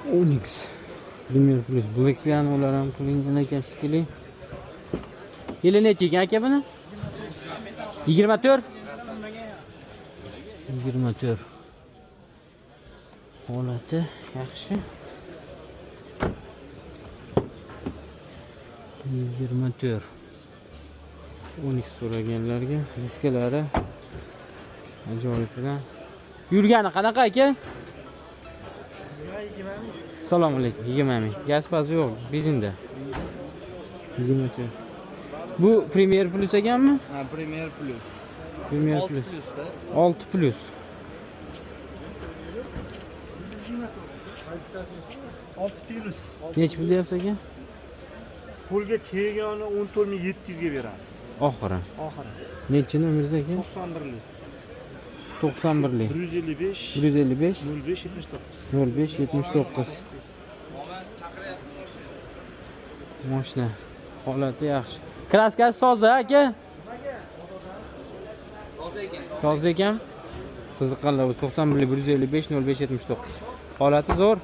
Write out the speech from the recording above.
Onyx Premier Plus Black bilan ular ham qilingan ekan shekilli. Yili necha ekan aka buni? 24. 24. Holati yaxshi. 24. Onyx so'raganlarga diskalari ajoyib bilan. Yurgani qanaqa aka? Assalomu alaykum. 20 ming. Gaz pazi yo'q, benzinda. 24. Bu Premier Plus ekanmi? Ha, Premier Plus. Premier Plus. 6 Plus. 6 Plus. Nech pul deyapsiz aka? Pulga tegani 14700 ga beramiz. Oxiri. Oxiri. Nechi nomersiz aka? 91lik. 91lik. 155 155 05 79. 05 79. Mashina holati yaxshi. Kraskasi toza aka? Toza ekan. Qiziqqanlar 91 155 05 79. Holati zo'r.